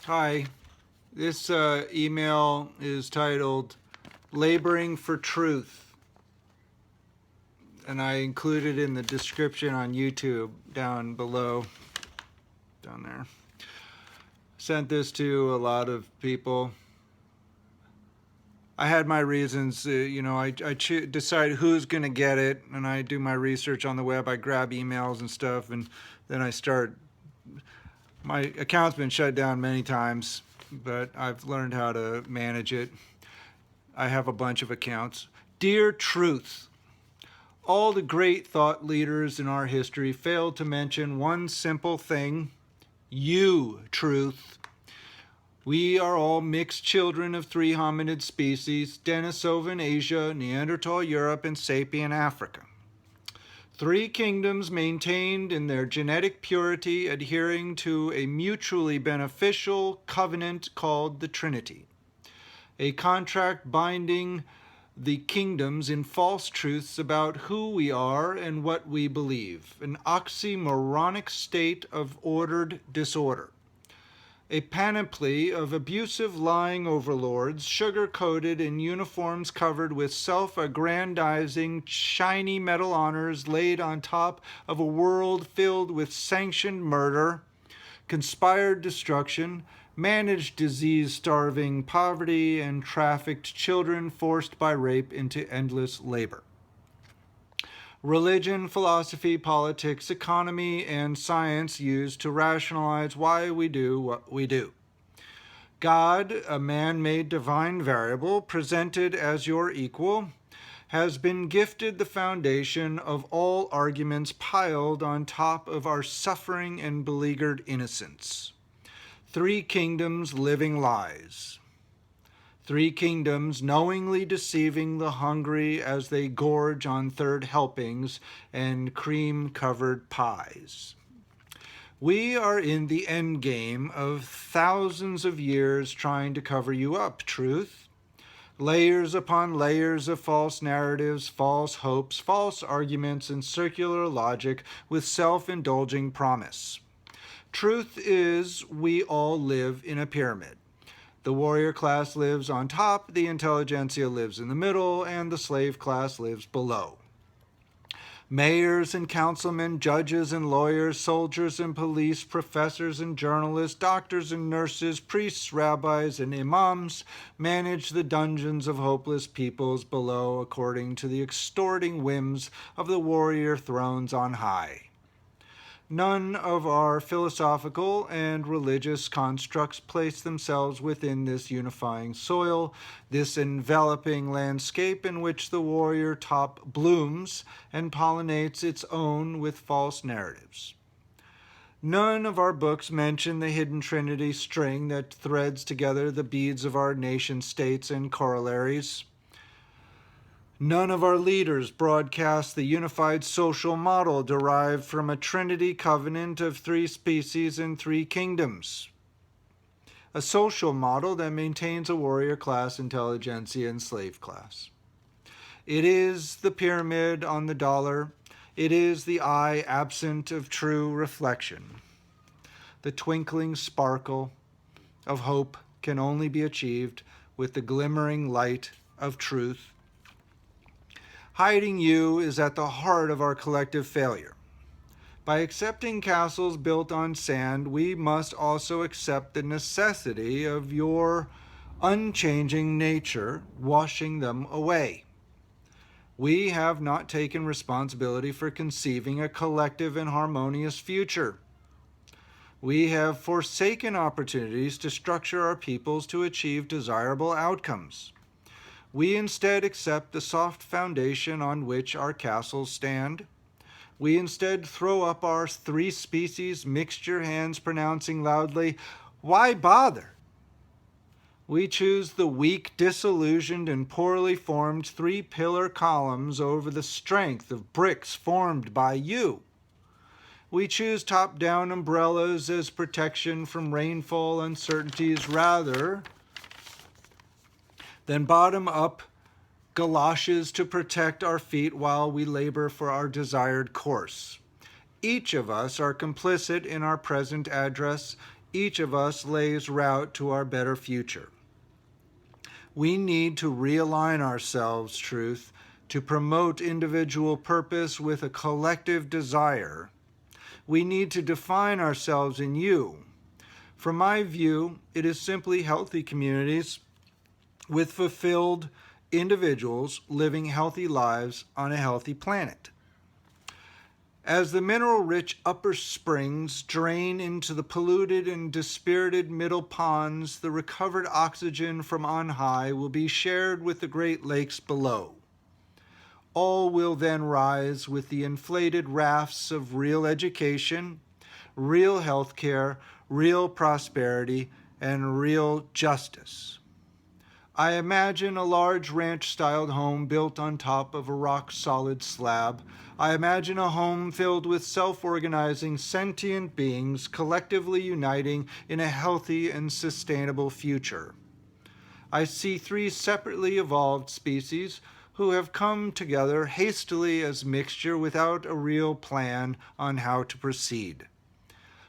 Hi, this email is titled Laboring for Truth, and I included in the description on YouTube down below, down there. Sent this to a lot of people. I had my reasons, I decide who's going to get it, and I do my research on the web. I grab emails and stuff, and then I start. My account's been shut down many times, but I've learned how to manage it. I have a bunch of accounts. Dear Truth, all the great thought leaders in our history failed to mention one simple thing: you, Truth. We are all mixed children of three hominid species: Denisovan Asia, Neanderthal Europe, and Sapien Africa. Three kingdoms maintained in their genetic purity, adhering to a mutually beneficial covenant called the Trinity. A contract binding the kingdoms in false truths about who we are and what we believe. An oxymoronic state of ordered disorder. A panoply of abusive lying overlords, sugar-coated in uniforms covered with self-aggrandizing shiny metal honors laid on top of a world filled with sanctioned murder, conspired destruction, managed disease-starving poverty, and trafficked children forced by rape into endless labor. Religion, philosophy, politics, economy, and science used to rationalize why we do what we do. God, a man-made divine variable, presented as your equal, has been gifted the foundation of all arguments piled on top of our suffering and beleaguered innocence. Three kingdoms living lies. Three kingdoms knowingly deceiving the hungry as they gorge on third helpings and cream-covered pies. We are in the end game of thousands of years trying to cover you up, Truth. Layers upon layers of false narratives, false hopes, false arguments, and circular logic with self-indulging promise. Truth is, we all live in a pyramid. The warrior class lives on top, the intelligentsia lives in the middle, and the slave class lives below. Mayors and councilmen, judges and lawyers, soldiers and police, professors and journalists, doctors and nurses, priests, rabbis, and imams manage the dungeons of hopeless peoples below according to the extorting whims of the warrior thrones on high. None of our philosophical and religious constructs place themselves within this unifying soil, this enveloping landscape in which the warrior top blooms and pollinates its own with false narratives. None of our books mention the hidden trinity string that threads together the beads of our nation states and corollaries. None of our leaders broadcast the unified social model derived from a trinity covenant of three species and three kingdoms. A social model that maintains a warrior class, intelligentsia, and slave class. It is the pyramid on the dollar. It is the eye absent of true reflection. The twinkling sparkle of hope can only be achieved with the glimmering light of truth. Hiding you is at the heart of our collective failure. By accepting castles built on sand, we must also accept the necessity of your unchanging nature washing them away. We have not taken responsibility for conceiving a collective and harmonious future. We have forsaken opportunities to structure our peoples to achieve desirable outcomes. We instead accept the soft foundation on which our castles stand. We instead throw up our three species mixture hands pronouncing loudly, "Why bother?" We choose the weak, disillusioned, and poorly formed three-pillar columns over the strength of bricks formed by you. We choose top-down umbrellas as protection from rainfall uncertainties rather than bottom-up galoshes to protect our feet while we labor for our desired course. Each of us are complicit in our present address. each of us lays route to our better future. We need to realign ourselves, Truth, to promote individual purpose with a collective desire. We need to define ourselves in you. From my view, it is simply healthy communities with fulfilled individuals living healthy lives on a healthy planet. As the mineral-rich upper springs drain into the polluted and dispirited middle ponds, the recovered oxygen from on high will be shared with the Great Lakes below. All will then rise with the inflated rafts of real education, real health care, real prosperity, and real justice. I imagine a large ranch-styled home built on top of a rock-solid slab. I imagine a home filled with self-organizing sentient beings collectively uniting in a healthy and sustainable future. I see 3 separately evolved species who have come together hastily as mixture without a real plan on how to proceed.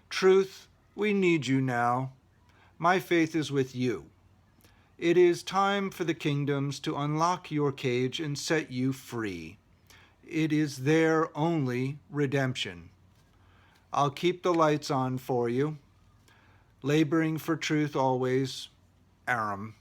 Truth, we need you now. My faith is with you. It is time for the kingdoms to unlock your cage and set you free. It is their only redemption. I'll keep the lights on for you. Laboring for truth always, Aram.